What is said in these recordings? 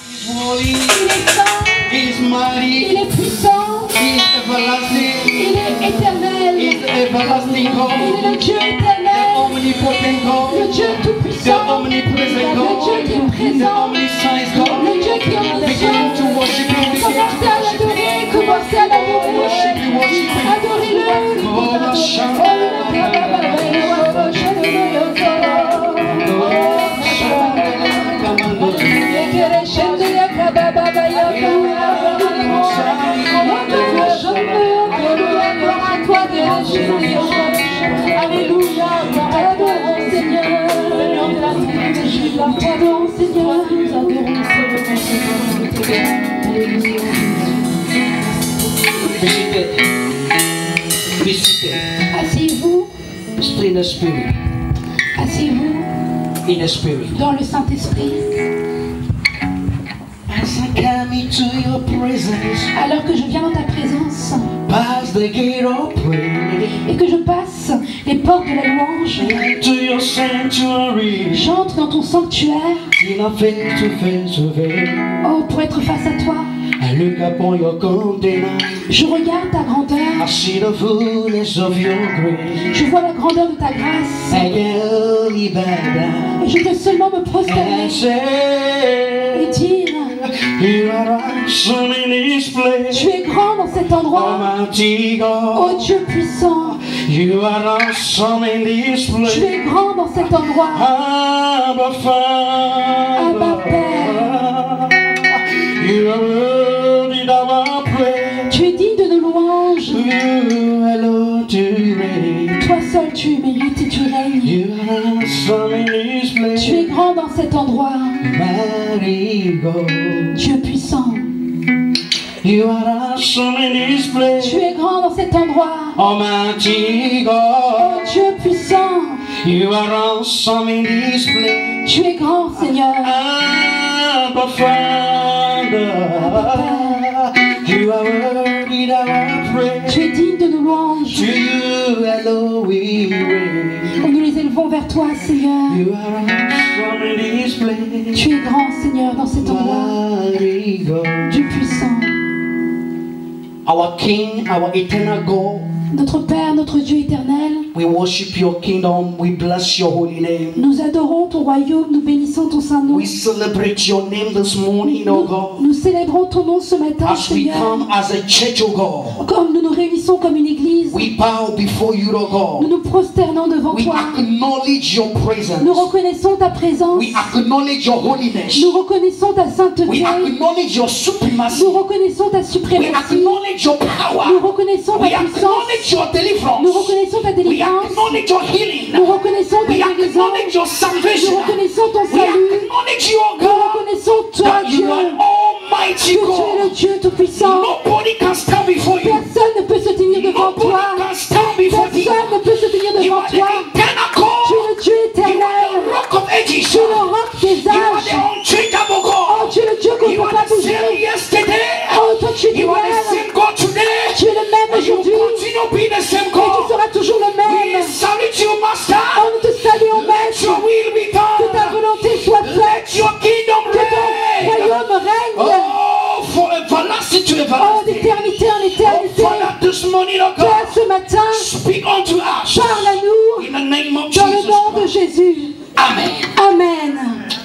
Il est saint, il est puissant, il est éternel, il est le Dieu éternel, le Dieu tout-puissant, le Dieu qui est présent, le Dieu qui est omniscient. Commencez à l'adorer, commencez à l'adorer, adorez-le. Alléluia, adorons Seigneur, adorons Seigneur, nous adorons Visitez. Asseyez-vous. In the spirit. Asseyez-vous In the spirit. dans le Saint-Esprit. As I come into your presence, Alors que je viens dans ta présence past the gate of prayer, et que je passe les portes de la louange, into your sanctuary, j'entre dans ton sanctuaire, in a face to face with it. oh, pour être face à toi. I look upon your countenance, Je regarde ta grandeur, I see the fullness of your grace. je vois la grandeur de ta grâce I can only bow down et je peux seulement me prosterner and et say, dire, you are awesome in this place, tu es grand dans cet endroit, Almighty oh God. Dieu puissant, You are awesome in this place. tu es grand dans cet endroit, Abba Father, Abba Père. you are worthy of our praise. Tu es digne de nos louanges, You alone to reign. toi seul tu mérites et tu règnes, You are awesome in this place. tu es grand dans cet endroit, Mighty God. Dieu puissant, You are awesome in this place. tu es grand dans cet endroit, Almighty oh God. Dieu puissant, You are awesome in this place. tu es grand Seigneur, Abba Father, you are worthy of our praise. tu es digne de nos louanges, To you alone we reign. et nous les élevons vers toi Seigneur, You are awesome in this place. tu es grand Seigneur dans cet endroit, Mighty God. Dieu puissant, Our King, our eternal God, notre Père, notre Dieu éternel, we worship your kingdom, we bless your holy name. nous adorons ton royaume, nous bénissons ton saint nom, We celebrate your name this morning, oh God. nous célébrons ton nom ce matin As we Seigneur, come as a church, oh God, comme nous nous réunissons comme une église, we bow before you, oh nous God. nous prosternons devant We toi, acknowledge your presence. nous reconnaissons ta présence, We acknowledge your holiness. nous reconnaissons ta We sainteté, acknowledge your supremacy. nous reconnaissons ta We suprématie, acknowledge your nous power. reconnaissons We ta puissance, acknowledge your nous deliverance. reconnaissons ta We délivrance, acknowledge your healing. nous reconnaissons ta We guérison, acknowledge your nous salvation. reconnaissons ton We salut, acknowledge you, oh nous God, reconnaissons toi that Dieu, you are Almighty que tu es le God. Dieu tout-puissant, Nobody can stand before you. personne ne peut se tenir devant Nobody toi, can stand before thee. personne ne peut se tenir You devant are the toi, eternal tu es God. le Dieu You are the éternel, rock of ages. tu es le roc des You are the âges, unchangeable oh God. tu es le Dieu qu'on ne You peut are pas the same bouger, yesterday. oh toi tu es du You are the même, same God today. tu es le même And you aujourd'hui, continue to be the same et tu God. seras toujours le We même, salute you, Master. oh nous te saluons Let maître, your will be que ta done. volonté soit Let faite, your kingdom que ton reign. royaume règne, Oh, for everlasting to oh everlasting. d'éternité en Oh, éternité, Father, this morning, oh Père God, ce matin, speak unto us parle à nous, in the name of dans le Jesus nom de Christ. Jésus, Amen. Amen,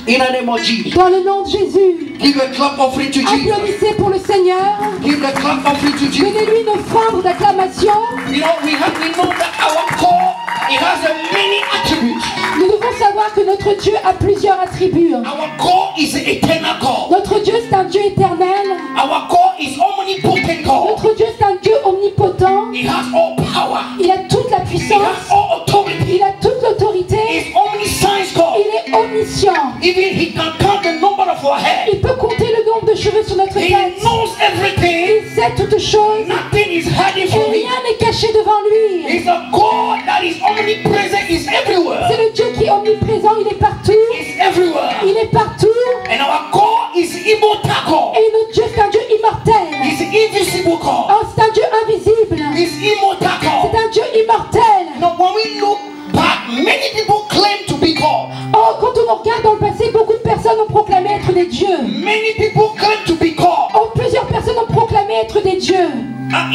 In the name of Jesus. dans le nom de Jésus, Give a clap offering to Jesus. applaudissez pour le Seigneur, Give a clap offering to Jesus. donnez-lui une offrande d'acclamation, You know, we know that our core, it has a many attributes. nous devons savoir que notre Dieu a plusieurs attributs, Our God is an eternal God. notre Dieu c'est un Dieu éternel, Our God is omnipotent God. notre Dieu c'est un Dieu omnipotent, He has all power. il a toute la He puissance, has all authority. il a toute l'autorité, He is omniscient God. il est omniscient, Even he can count the number of our hair. il peut compter le nombre de cheveux sur notre He tête, knows everything. il sait toutes choses, Nothing is hiding et from him. rien n'est caché devant lui. He's a God that is omnipresent. He's everywhere. C'est le Dieu qui est omniprésent, il est partout, He's everywhere. il est partout, And our God is immortal God. et notre Dieu c'est un Dieu immortel, He's invisible God. oh, c'est un Dieu invisible, He's immortal God. c'est un Dieu immortel. Now, when we look back, many people claim to be God. Oh, quand on regarde dans le passé, beaucoup de personnes ont proclamé être des dieux. Dieu. Many people claim to be God. Plusieurs personnes ont proclamé être des dieux. In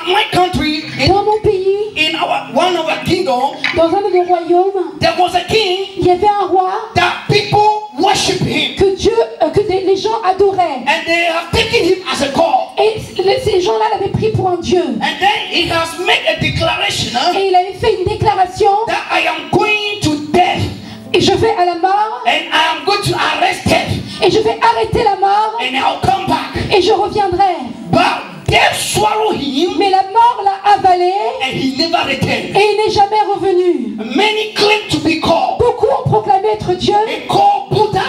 my country, Dans mon pays, in one of our kingdom, dans un de nos royaumes, there was a king il y avait un roi that people worship him, que les gens adoraient. and they have taken him as a god. Et ces gens-là l'avaient pris pour un dieu. And then he has made a declaration Et il avait fait une déclaration. that I am going to death, Et je vais à la mort. and I am going to arrest death, Et je vais arrêter la mort. and I'll come back. Et je reviendrai. But death swallowed him, Mais la mort l'a avalé. and he never returned. Et il n'est jamais revenu. Many claim to be God. Beaucoup ont proclamé être Dieu. They call Buddha,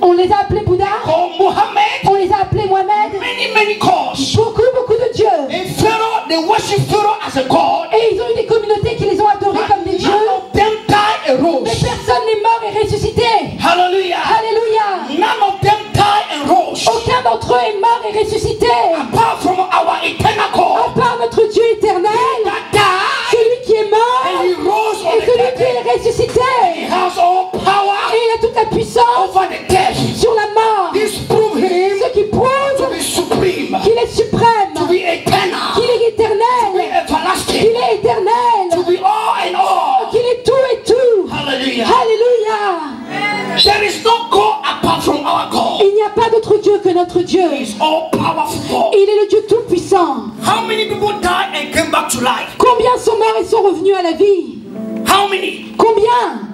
On les a appelés Bouddha. call Muhammad, On les a appelés Mohamed. many calls. Beaucoup de dieux. And Pharaoh, they worship Pharaoh as a god. Et ils ont eu des communautés qui les ont adorés comme des dieux. None of them died and Mais rose. personne n'est mort et ressuscité. Hallelujah. Alléluia. None of them died and rose. Aucun d'entre eux est mort et ressuscité. Apart from our eternal À God part notre Dieu éternel. that died Celui qui est mort. and he rose on Et the celui qui dead. est ressuscité. He has all Et power il a toute la puissance over the dead. sur la mort. This proves him Ce qui to prouve be supreme, qu'il est suprême. to be eternal, Qu'il est to be éternel. Qu'il everlasting, est éternel. to be all and all. Qu'il est tout et tout. Hallelujah. Alléluia. There is no God apart from our God. Il n'y a pas d'autre Dieu que notre Dieu. He is all powerful God. Il est le Dieu tout-puissant. How many people died and came back to life? Combien sont morts et sont revenus à la vie? How many? Combien?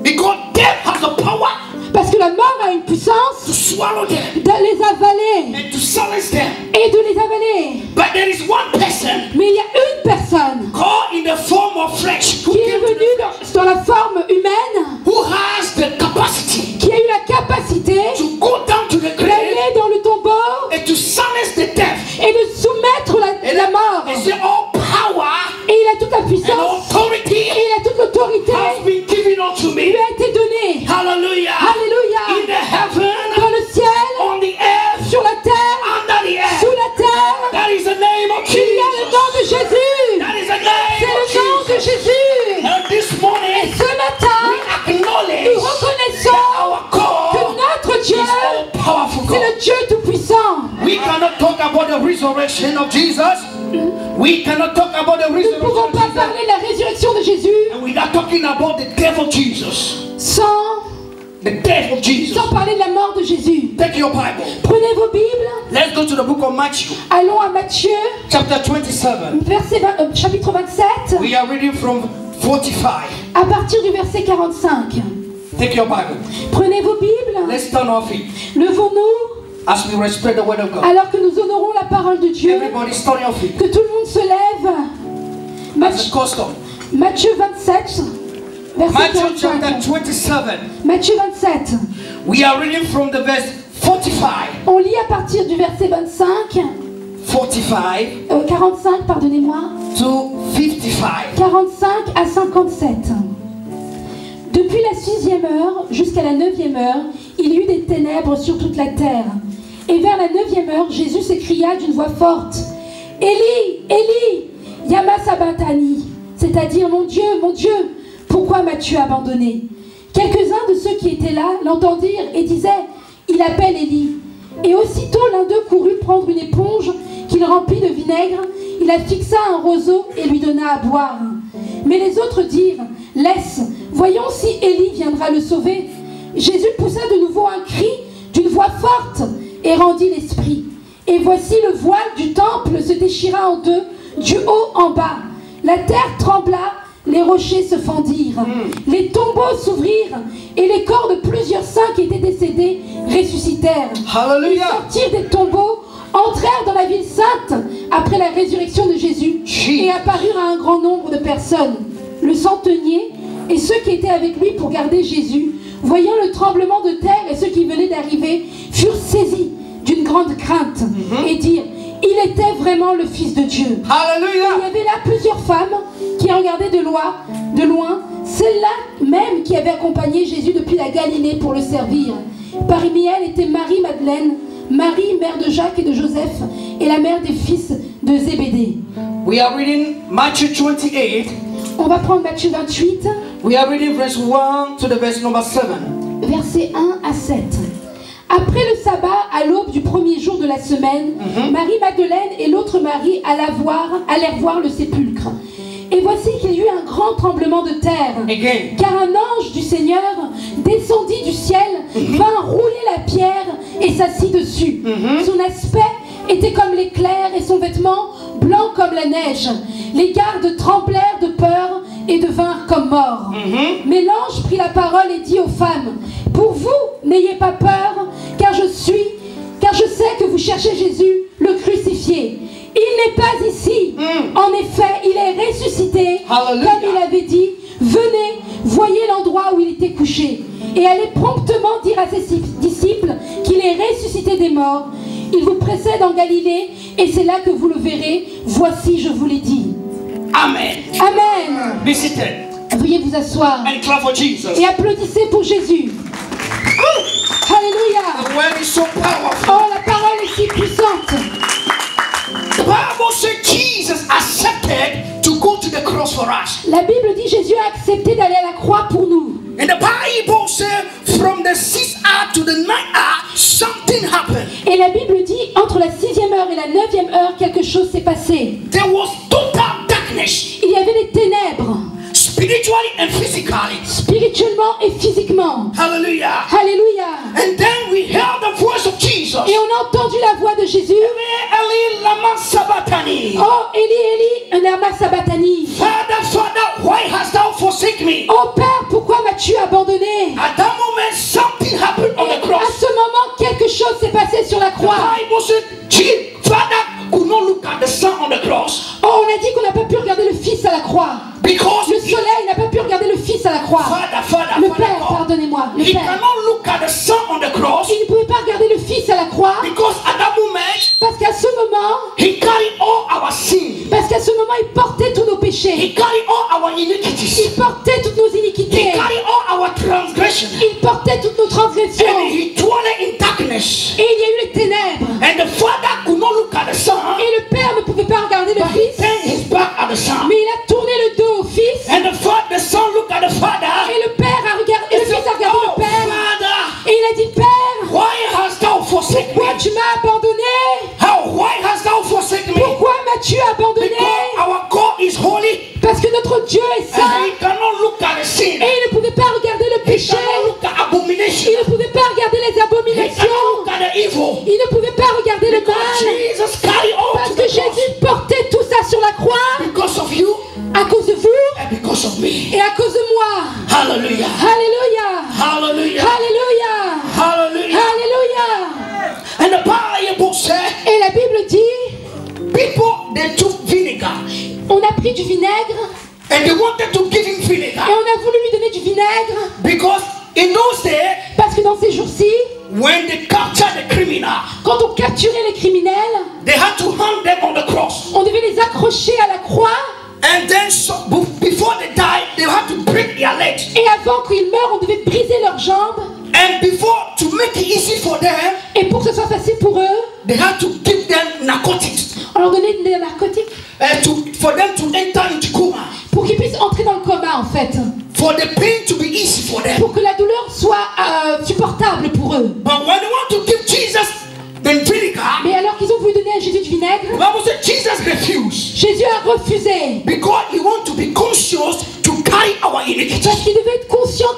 Because death has the power Parce que la mort a une puissance to swallow them de les avaler and to silence them. et de les avaler. But there is one person Mais il y a une personne called in the form of flesh who qui est came to venue the dans la forme humaine, who has the capacity qui a eu la capacité to go down to the grave d'aller dans le tombeau and to silence the death. et de soumettre la mort. And say all power Et il a toute la and puissance authority et il a toute l'autorité has been given unto lui me. a été donnée. Hallelujah. Alléluia. In the heaven, Dans le ciel, on the earth, sur la terre, under the sous earth. la terre, That is the name of il y a le Jesus. nom de Jésus. That is the C'est name le of nom de Jesus. Jésus. And this Et morning, ce matin, we acknowledge nous reconnaissons our que God notre Dieu, is all powerful c'est God. le Dieu tout-puissant. We cannot talk about the resurrection of Jesus. We cannot talk about the Nous ne resurrection pouvons of pas Jesus. parler de la résurrection de Jésus And we are talking about the death of Jesus. sans parler de la mort de Jésus. Take your Bible. Prenez vos Bibles. Let's go to the book of Matthew, Allons à Matthieu, chapter 27. chapitre 27, We are reading from 45. à partir du verset 45. Take your Bible. Prenez vos Bibles. Let's stand our feet Levons-nous as we respect the word of God. alors que nous honorons la parole de Dieu. Everybody stand your feet. Que tout le monde se lève. As a custom. Matthieu 27, verset Matthew chapter 45. 27. Matthieu 27. We are reading from the verse 45. On lit à partir du verset 25, 45, pardonnez-moi, to 55. 45 à 57. Depuis la 6e heure jusqu'à la 9e heure, il y eut des ténèbres sur toute la terre. Et vers la 9e heure, Jésus s'écria d'une voix forte, « Élie, Élie, yama sabachthani » c'est-à-dire « Mon Dieu, pourquoi m'as-tu abandonné ?» Quelques-uns de ceux qui étaient là l'entendirent et disaient « Il appelle Élie » Et aussitôt l'un d'eux courut prendre une éponge qu'il remplit de vinaigre, il la fixa à un roseau et lui donna à boire. Mais les autres dirent « Laisse, voyons si Élie viendra le sauver. » Jésus poussa de nouveau un cri d'une voix forte et rendit l'esprit. Et voici le voile du temple se déchira en deux, du haut en bas. La terre trembla, les rochers se fendirent, les tombeaux s'ouvrirent et les corps de plusieurs saints qui étaient décédés ressuscitèrent. Hallelujah. Ils sortirent des tombeaux, entrèrent dans la ville sainte après la résurrection de Jésus et apparurent à un grand nombre de personnes. Le centenier et ceux qui étaient avec lui pour garder Jésus, voyant le tremblement de terre et ceux qui venaient d'arriver, furent saisis d'une grande crainte et dirent « Il était vraiment le Fils de Dieu ». Il y Hallelujah. avait là plusieurs femmes qui regardaient de loin, celles-là même qui avaient accompagné Jésus depuis la Galilée pour le servir. Parmi elles était Marie-Madeleine, Marie, mère de Jacques et de Joseph, et la mère des fils de Zébédée. We are reading Matthew 28. On va prendre Matthieu 28, We are reading verse 1 to the verse number 7. versets 1 à 7. Après le sabbat, à l'aube du premier jour de la semaine, Marie-Madeleine et l'autre Marie allèrent voir le sépulcre. Et voici qu'il y eut un grand tremblement de terre, car un ange du Seigneur descendit du ciel, vint rouler la pierre et s'assit dessus. Son aspect était comme l'éclair et son vêtement blanc comme la neige. Les gardes tremblèrent de peur et devinrent comme morts. Mais l'ange prit la parole et dit aux femmes, « Pour vous, n'ayez pas peur, car je sais que vous cherchez Jésus, le crucifié. Il n'est pas ici. En effet, il est ressuscité, comme il avait dit. Venez, voyez l'endroit où il était couché. Et allez promptement dire à ses disciples qu'il est ressuscité des morts. Il vous précède en Galilée, et c'est là que vous le verrez. Voici, je vous l'ai dit. » Amen. Amen. Be seated. Veuillez vous asseoir. And clap for Jesus. Et applaudissez pour Jésus. Alléluia. The word is so powerful. Oh, la parole est si puissante. The Bible says Jesus accepted to go to the cross for us. La Bible dit Jésus a accepté d'aller à la croix pour nous. And the Bible says from the 6th hour to the 9th hour, something happened. Et la Bible dit entre la 6e heure et la 9e heure, quelque chose s'est passé. There was total darkness. Il y avait des ténèbres. Spiritually and physically. Spirituellement et physiquement. Hallelujah. Alléluia. And then we heard the voice of Jesus. Et on a entendu la voix de Jésus. Eli lama sabatani. Oh, Eli, Eli, lama sabatani. Father, Father, why hast thou forsaken me? Oh Père, pourquoi m'as-tu abandonné? At that moment, something happened on the À cross. ce moment, quelque chose s'est passé sur la The croix. Bible said, Father could not look at the Son on the cross. Oh, on a dit qu'on n'a pas pu regarder le Fils à la croix. Because Le soleil n'a pas pu regarder le Fils à la croix. Le Père, pardonnez-moi, le He Père. cannot look at the Son on the cross. Il ne pouvait pas regarder le Fils à la croix Because at that moment, parce qu'à ce moment, He carried all our sins. il portait tous nos péchés. He carried all our iniquities. Il portait toutes nos He iniquités. carried all our transgressions. Il portait toutes nos transgressions. And He dwelled in darkness. Et il y a eu les ténèbres. And the Father could not look at the Son. Et le Père ne pouvait pas regarder le But He Fils. turned His back at the Son. Mais il a tourné le dos au Fils. And the Son looked at the Father. Et le Père a regardé, et le Fils a regardé Oh, le Père. Father, Et il a dit, Père, why hast thou forsaken pourquoi me? tu m'as abandonné? Why hast thou forsaken me? Pourquoi m'as-tu abandonné? Because our God is holy. Parce que notre Dieu est And saint. He cannot look at the sin. Et il ne pouvait pas regarder le He péché. cannot look at abomination. Il ne pouvait pas regarder les He cannot abominations. look at the evil. Il ne pouvait pas regarder le Because mal. Jesus carried all Parce to que the cross. Jésus portait tout ça sur la croix. Because of you À cause de vous and because of me. et à cause de moi. Hallelujah. Alléluia. Hallelujah. Alléluia. Hallelujah. Alléluia. And the Bible said, Et la Bible dit, people, they took vinegar. on a pris du vinaigre And they wanted to give him et vinegar. on a voulu lui donner du vinaigre. Because in those days, Parce que dans ces jours-ci, when they captured the criminal, quand on capturait les criminels, they had to hang them on the cross. on devait les accrocher à la croix. And then before they died, they had to break their legs. Et avant qu'ils meurent, on devait briser leurs jambes. And before, to make it easy for them, Et pour que ce soit facile pour eux, they had to give them narcotics. on leur donnait des narcotiques For them to enter into coma. pour qu'ils puissent entrer dans le coma en fait. For the pain to be easy for them. Pour que la douleur soit supportable pour eux. But when they want to give Jesus the vinegar, Mais alors qu'ils ont voulu donner à Jésus du the vinaigre, Bible said Jesus refused. Jésus a refusé. Because he want to be conscious to carry our iniquities. Parce qu'il devait être conscient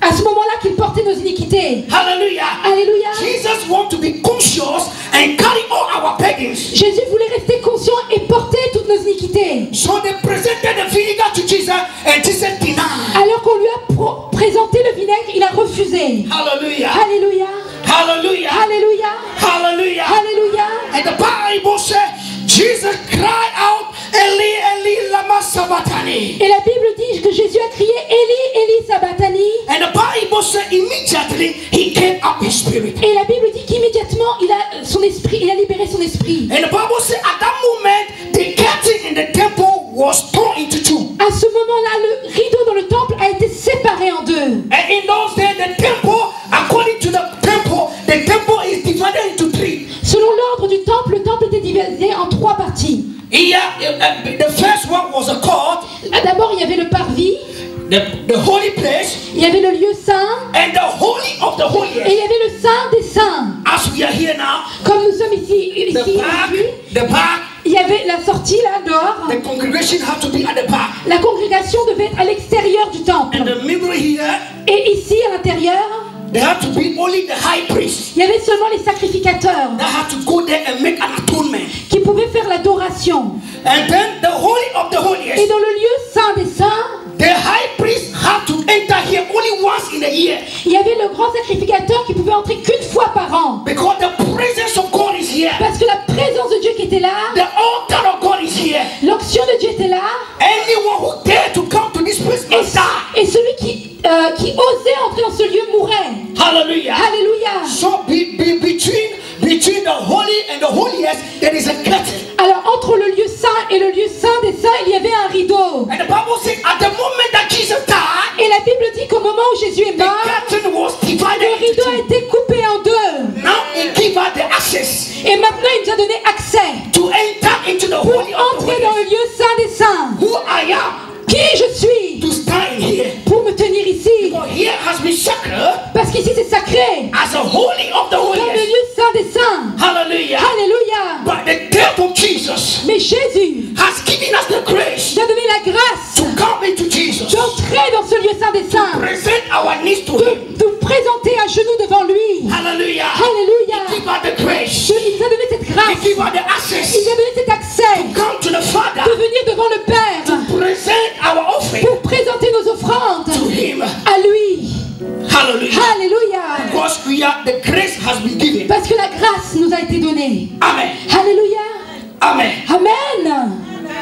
à ce moment-là qu'il portait nos iniquités. Hallelujah. Alléluia. Jesus want to be conscious and carry all our beggings. Jésus voulait rester conscient et porter toutes nos iniquités. So they presented the vinegar to Jesus and Jesus denied. Alors qu'on lui a présenté le vinaigre, il a refusé. Hallelujah. Alléluia. Hallelujah. Alléluia. Hallelujah. Alléluia. And the Bible said Jesus cried out, Eli, Eli, lama sabachthani. Et la Bible dit que Jésus a crié Eli, Eli, sabachthani. And the Bible said immediately he gave up his spirit. Et la Bible dit qu'immédiatement il a libéré son esprit. And the Bible said at that moment the curtain in the temple was torn into two. À ce moment-là, le rideau dans le temple a été séparé en deux. And in those days the temple, according to the temple is divided into three. Selon l'ordre du temple, le temple était divisé en trois parties. The first one was a court. D'abord, il y avait le parvis, The holy place, il y avait le lieu saint and the holy of of the Et holiest. il y avait le Saint des Saints. As we are here now, Comme nous sommes ici the back, il y avait la sortie là dehors. the congregation had to be at the back. La congrégation devait être à l'extérieur du temple. And the middle here, Et ici à l'intérieur, there had to be only the high priest il y avait seulement les sacrificateurs that had to go there and make an atonement. qui pouvaient faire l'adoration. And then the holy of the Et holiest, dans le lieu saint des saints, the high priest had to enter here only once in a year, il y avait le grand sacrificateur qui pouvait entrer qu'une fois par an. because the presence of God is here. Parce que la présence de Dieu qui était là, The altar of God is here. l'onction de Dieu était là. Anyone who dare to come to this place must die. Et celui qui osait entrer dans ce lieu mourait. Hallelujah. Alléluia. So between the holy and the holiest, there is a curtain. Alors entre le lieu saint et le lieu saint des saints, il y avait un rideau. And the Bible says at the moment that Jesus died, Et la Bible dit qu'au moment où Jésus est the mort, curtain was le divided rideau a into two. été coupé en deux. Now it gives us the access Et maintenant il nous a donné accès to enter into the pour holy of the entrer dans le holiest. lieu saint des saints. Who I am Qui je suis to stand here. pour me tenir ici? For here has been sacred Parce qu'ici c'est sacré. as a holy of the Dans le holiest. lieu saint des saints. Hallelujah. Alléluia. But the death of Jesus Mais Jésus has given us the grace nous a donné la grâce to come into Jesus, d'entrer dans ce lieu saint des saints. present our needs to Him. De présenter à genoux devant lui. Hallelujah. Alléluia. Give us the grace. Il nous a donné cette He grâce. give us the Il access nous a donné cet accès come to the Father, de venir devant le Père present our offering pour présenter nos offrandes to Him. à lui. Hallelujah. Alléluia. Because the grace has been given. Parce que la grâce nous a été donnée. Amen. Alléluia. Amen. Amen.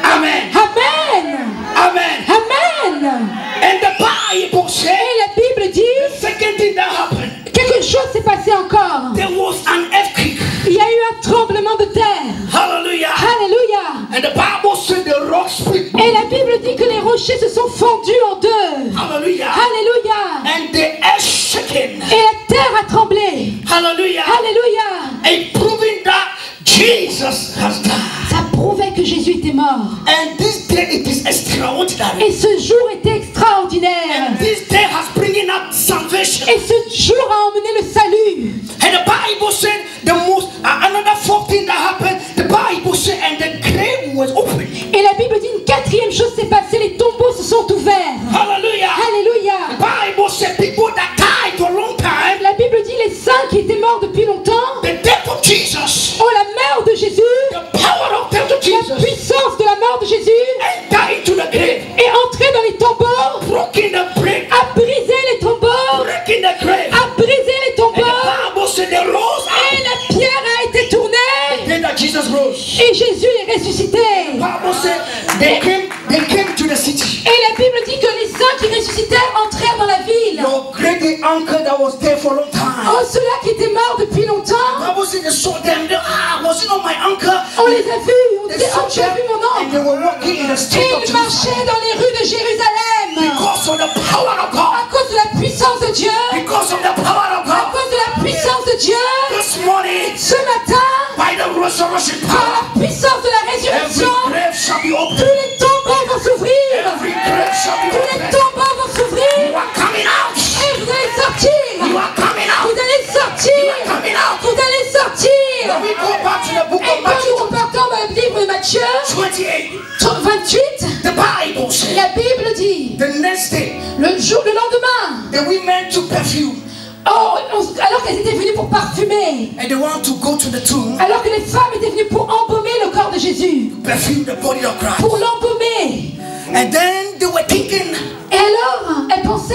Amen. Amen. Amen. Amen. And the Bible says, Et la Bible dit, second thing that happened, quelque chose s'est passé encore. there was an earthquake. Il y a eu un tremblement de terre. Hallelujah. Alléluia. And the Bible said the rock split. Et la Bible dit que les rochers se sont fondus en deux. Hallelujah. Alléluia. And the earth shaken. Et la terre a tremblé. Hallelujah. Alléluia. And proving that Jesus has died. Ça prouvait que Jésus était mort. And this day it is extraordinary. Et ce jour était extraordinaire. And this day has bringing up salvation. Et ce jour a emmené le salut. And the Bible said the most another fourth thing that happened. The Bible said and the grave was open. Et la Bible dit une quatrième chose s'est passée. Les tombeaux se sont ouverts. Hallelujah. The Alléluia. Bible said people that died for a long time. La Bible dit les saints qui étaient morts depuis longtemps. The death of Jesus. Oh, la mort de Jésus. The power of death of La Jesus. puissance de la mort de Jésus Enter into the grave. est entrée dans les tombeaux. Broken the brick. A brisé les tombeaux. Breaking the grave. A brisé les And tombeaux. the Bible said they rose Et up. la pierre a été tournée. Then that Jesus rose. Et Jésus est ressuscité. The Bible said they came to the city. Et la Bible dit que les saints qui ressuscitèrent entrèrent dans la ville. Your great uncle that was there for a long time. Oh, ceux-là qui étaient morts depuis longtemps, The Bible said they saw them. Was it not my uncle? on les a vus. On They dit, saw oh, tu as vu them mon and oncle. they were walking in the Et street of ils Jerusalem. marchaient dans les rues de Jérusalem. Because of the power of God. À cause de la puissance de Dieu. Because of the power of À God. cause de la puissance de Dieu. This morning, Ce matin, by the resurrection par power, la puissance de la every résurrection, grave shall be tous opened. les tombeaux vont s'ouvrir. Every grave shall be Tous les opened. tombeaux vont s'ouvrir. You are coming out. Et vous allez sortir. You are coming Vous out. allez sortir. Coming out. Vous allez sortir. When we go back to the book Et of quand nous Matthew repartons dans le livre de Matthieu 28, 28, the Bible says la Bible dit, the next day le lendemain, the women took perfume alors qu'elles étaient venues pour parfumer, and they want to go to the tomb, alors que les femmes étaient venues pour embaumer le corps de Jésus, perfume the body of Christ. pour l'embaumer. And then they were thinking, Et alors, elles pensaient,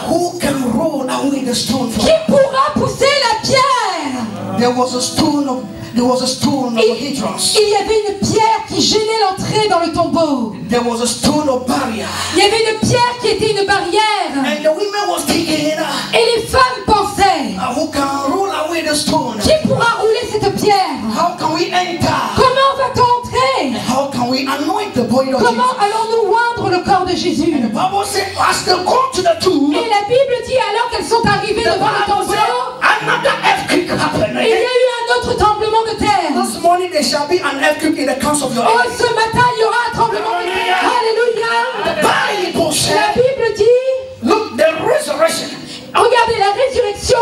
who can roll away the stone from? qui pourra pousser la pierre? There was a stone of hindrance. Il y avait une pierre qui gênait l'entrée dans le tombeau. There was a stone of barrier. Il y avait une pierre qui était une barrière. And the women was thinking, Et les femmes pensaient, who can roll away the stone? qui pourra rouler cette pierre? How can we enter? Comment va-t-on entrer? How can we anoint the body of Comment Jesus? allons-nous oindre le corps de Jésus? The Bible says, as they go to the tomb, Et la Bible dit alors qu'elles sont arrivées the devant le Bible tombeau, says, another earthquake happened. il y a eu un autre tremblement de terre. This morning there shall be an earthquake in the camps of your Oh, enemies. ce matin, il y aura un tremblement de terre. Alléluia. The Bible La says, Bible dit, look, the resurrection regardez la résurrection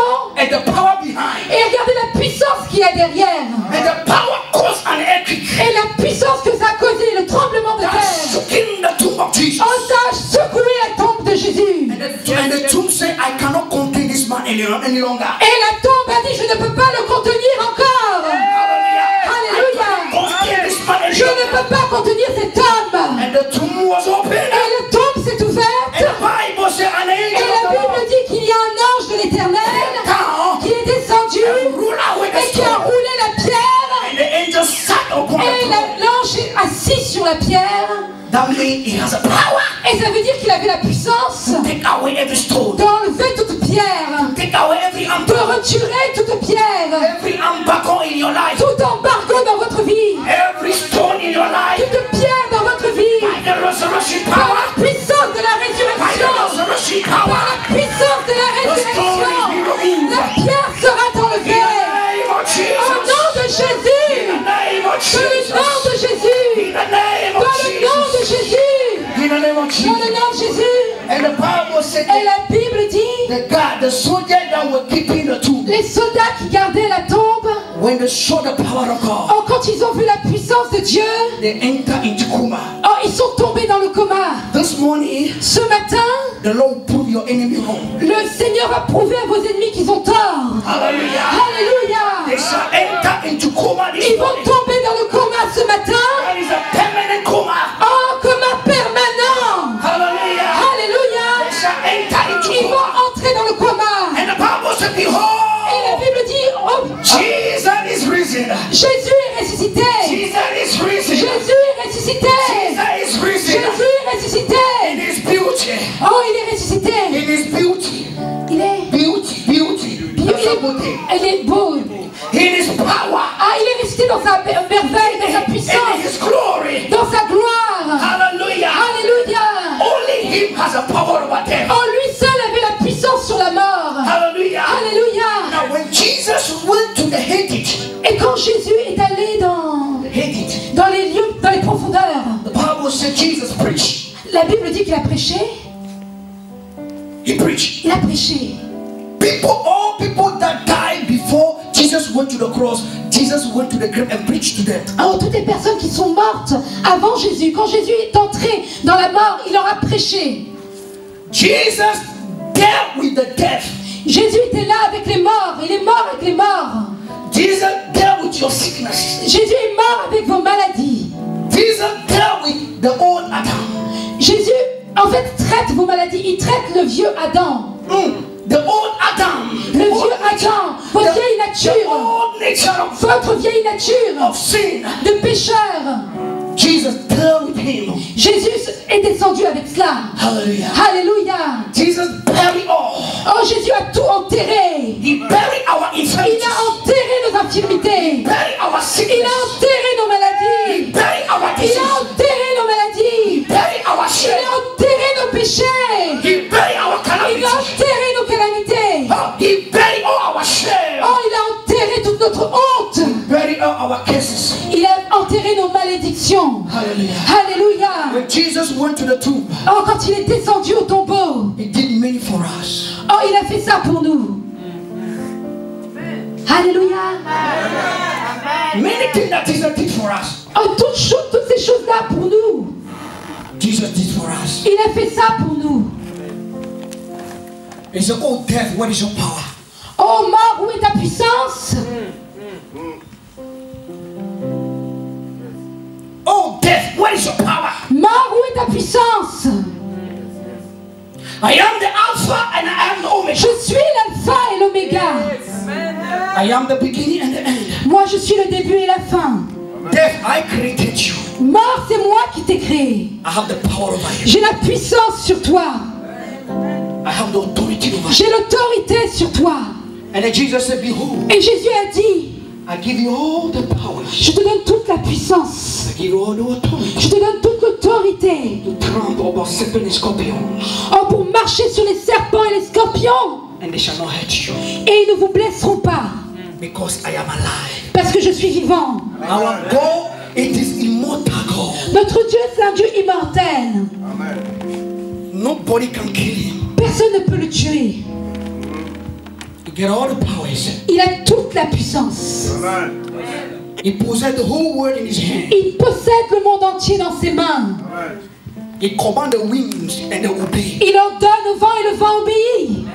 And the tomb said, I cannot contain this man any longer. Et la tombe a dit, je ne peux pas le contenir encore. Alléluia. Je ne peux pas contenir cet homme. And the tomb was open. Et la tombe s'est ouverte. And the Bible said, an Et angel la Bible dit qu'il y a un ange de l'Éternel qui est descendu et qui a roulé la pierre. and the angel sat upon Et the throne. l'ange est assis sur la pierre. That means he has a power Et ça veut dire qu'il avait la puissance to take away every stone, d'enlever toute pierre, take away every de embargo, retirer toute pierre, every embargo in your life, tout embargo dans votre vie, every stone in your life, toute pierre dans votre vie, by the resurrection par power, la puissance de la by the résurrection, resurrection par power, la puissance de la résurrection, la pierre sera enlevée. name of Au Jesus, nom de Jésus, in the name of dans le Jesus, nom de Jésus, in the name dans of le nom de Jesus, Jésus, in the name of dans Jesus. le nom de Jésus. And the Bible said Et that la Bible dit, the soldiers that were keeping the tomb, les soldats qui gardaient la tombe, when they saw the power of God, oh, quand ils ont vu la puissance de Dieu, they enter into coma. oh, ils sont tombés dans le coma. This morning, Ce matin, the Lord will prove your enemy wrong. le Seigneur va prouver à vos ennemis qu'ils ont tort. Hallelujah. They Alléluia. shall enter into coma this Ils vont morning. tomber dans le coma ce matin. That is a permanent coma. Oh, coma permanent. Hallelujah. They Alléluia. shall enter into Ils vont coma. entrer dans le coma. And the Bible said, Et la behold, Bible dit, oh, Jesus is risen. Jésus est ressuscité. Jesus is risen. Jésus est ressuscité. Jesus is risen. Jésus est ressuscité. In his beauty. Oh, il est ressuscité. In his beauty. Il est, Beauty. Sa beauté. il est beau. In his power. Ah, il est ressuscité dans sa merveille, dans sa In puissance, his glory. dans sa gloire. Hallelujah. Alléluia. Only him has a power over death. Oh, lui seul avait la puissance sur la mort. Hallelujah. Alléluia. Now when Jesus went to the Hades, Et quand Jésus est allé dans les lieux, dans les profondeurs, the Bible said Jesus preached. la Bible dit qu'il a prêché. He preached. Il a prêché. All people that died before Jesus went to the cross, Jesus went to the grave and preached to them. Oh, toutes les personnes qui sont mortes avant Jésus, quand Jésus est entré dans la mort, il leur a prêché. Jesus dealt with the death. Jésus était là avec les morts, il est mort avec les morts. Jesus dealt with your sickness. Jésus est mort avec vos maladies. Jesus dealt with the old Adam. Jésus, en fait, traite vos maladies. Il traite le vieux Adam. The old Adam. Le vieux Adam, votre vieille The nature. old nature Votre vieille nature of sin. de pécheur. Jesus dealt with him. Jésus est descendu avec cela. Hallelujah. Alléluia. Jesus buried all. Oh, Jésus a tout enterré. He buried our Il infirmities. a enterré nos infirmités. Buried our Il sickness. a enterré nos He maladies. buried our Il disease. a enterré nos maladies. Buried our Il shame. a enterré nos péchés. He buried our Il calamities. a enterré nos calamités. He buried all our shame. Oh, il a enterré toute notre honte. Buried all our cases. Il a enterré nos malédictions. Hallelujah. Alléluia. When Jesus went to the tomb, Oh, quand il est descendu au tombeau, he did many for us. oh, il a fait ça pour nous. Alléluia. Many things that Jesus did for us, Oh, toutes ces choses-là pour nous. Jesus did for us. Il a fait ça pour nous. He said, oh death, what is your power? Oh, mort, où est ta puissance? Oh death, what is your power? Mort, où est ta puissance? I am the Alpha and I am the Omega. Je suis l'alpha et l'oméga. I am the beginning and the end. Moi, je suis le début et la fin. Death, I created you. Mort, c'est moi qui t'ai créé. I have the power over you. J'ai la puissance sur toi. I have the authority over you. J'ai l'autorité sur toi. And then Jesus said, behold, Et Jésus a dit, I give you all the power. je te donne toute la puissance. I give you all the authority Je te donne toute l'autorité. to trample over serpent and scorpion, Oh, pour marcher sur les serpents et les scorpions. and they shall not hurt you, Et ils ne vous blesseront pas. because I am alive. Parce que je suis vivant. Our God, it is immortal God. Notre Dieu, c'est un Dieu immortel. Nobody can kill him. Personne ne peut le tuer. He get all the powers. Il a toute la puissance. He possessed the whole world in his hand. Il possède le monde entier dans ses mains. He commands the winds and they obey. Il ordonne au vent et le vent obéit.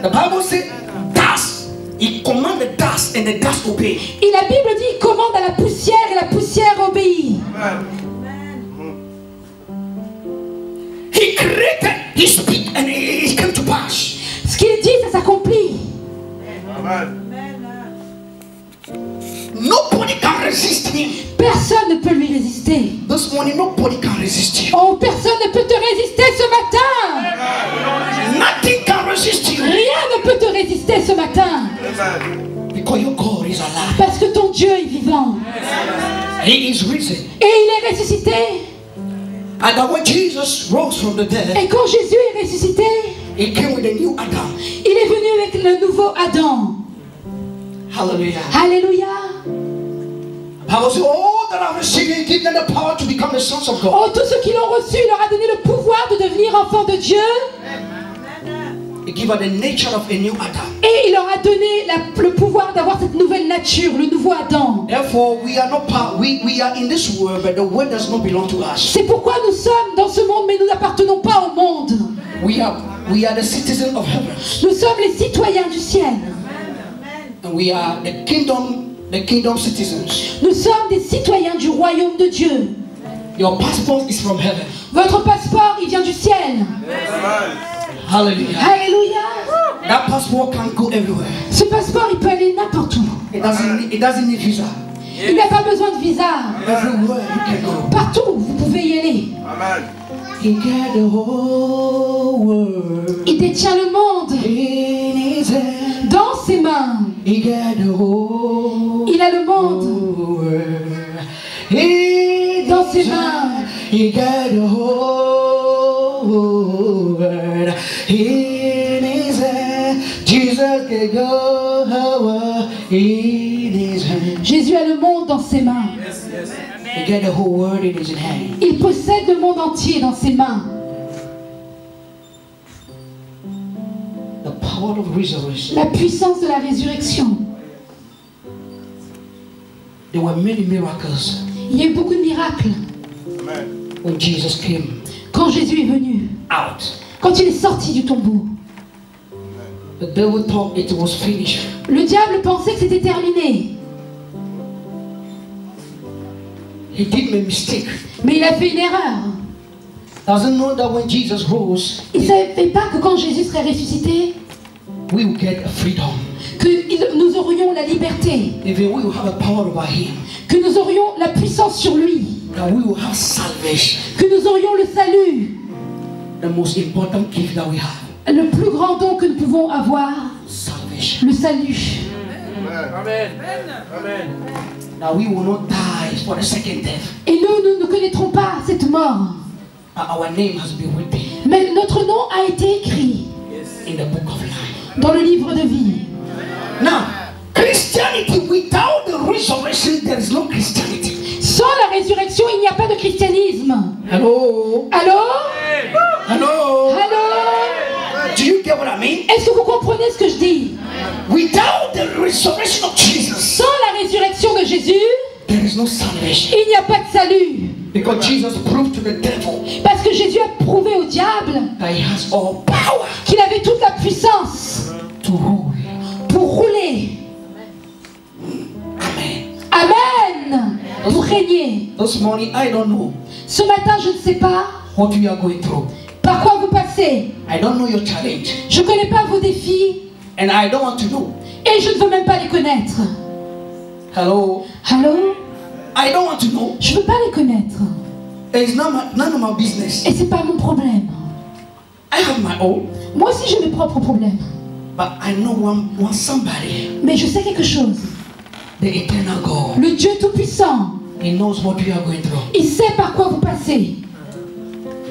The Bible says, dust. He commands the dust and the dust obey. Et la Bible dit, il commande à la poussière et la poussière obéit. He created, he speak and it came to pass. Ce qu'il dit, ça s'accomplit. Nobody can resist him. Personne ne peut lui résister. This morning, nobody can resist you. Oh, personne ne peut te résister ce matin. Nothing can resist you. Rien ne peut te résister ce matin. Because your God is alive. Parce que ton Dieu est vivant. He is risen. Et il est ressuscité. And that when Jesus rose from the dead, Et quand Jésus est ressuscité, he came with a new Adam. il est venu avec le nouveau Adam. Hallelujah. Alléluia. The Bible says, all that have received, he give them the power to become the sons of God. Oh, tous ceux qui l'ont reçu, il leur a donné le pouvoir de devenir enfants de Dieu. He gave her the nature of a new Adam. Et il leur a donné le pouvoir d'avoir cette nouvelle nature, le nouveau Adam. Therefore, we are not part. We are in this world, but the world does not belong to us. C'est pourquoi nous sommes dans ce monde, mais nous n'appartenons pas au monde. We are the citizens of heaven. Nous sommes les citoyens du ciel. And we are the kingdom citizens. Nous sommes des citoyens du royaume de Dieu. Your passport is from heaven. Votre passeport, il vient du ciel. Hallelujah. Alléluia. That passport can go everywhere. Ce passeport, il peut aller n'importe où. It doesn't need visa. Il n'a pas besoin de visa. Everywhere you can go. Partout, vous pouvez y aller. He got the whole world Il détient le monde in his hand. dans ses mains. He got the whole Il a le monde world in dans ses his mains. hand. He got the whole world in his hand. Jesus can go in his hand. Jésus a le monde dans ses mains. He got the whole world in his hand. Il possède le monde entier dans ses mains. The power of resurrection. La puissance de la résurrection. There were many miracles Il y a eu beaucoup de miracles when Jesus came quand Jésus est venu. out. Quand il est sorti du tombeau. The devil thought it was finished. Le diable pensait que c'était terminé. He did make a mistake. Mais il a fait une erreur. Doesn't know that when Jesus rose, Il ne savait pas que quand Jésus serait ressuscité, we will get a freedom. que nous aurions la liberté. Even we will have a power over him. Que nous aurions la puissance sur lui. That we will have salvation. Que nous aurions le salut. The most important gift that we have. Le plus grand don que nous pouvons avoir. Salvation. Le salut. Amen. Amen. Now we will not die for the second death. Et nous ne connaîtrons pas cette mort. But our name has been written Mais notre nom a été écrit in the book of life. dans le livre de vie. Now, Christianity without the resurrection, there is no Christianity. Sans la résurrection, il n'y a pas de christianisme. Hello? Allô? Hello? Allô? Do you get what I mean? Est-ce que vous comprenez ce que je dis? Without the resurrection of Jesus, Sans la résurrection de Jésus, there is no salvation. il n'y a pas de salut. Because Jesus proved to the devil Parce que Jésus a prouvé au diable that he has all power qu'il avait toute la puissance to rule. pour rouler. Amen. Amen. Pour régner. This morning, I don't know Ce matin, je ne sais pas what you are going through. par quoi vous passez. I don't know your challenge. Je ne connais pas vos défis And I don't want to know. et je ne veux même pas les connaître. Hello? Allô? I don't want to know. Je ne veux pas les connaître. It's none of my business. Et c'est pas mon problème. I have my own. Moi aussi, j'ai mes propres problèmes. But I know one somebody. Mais je sais quelque chose. The eternal God. Le Dieu Tout-Puissant, He knows what you are going through. il sait par quoi vous passez.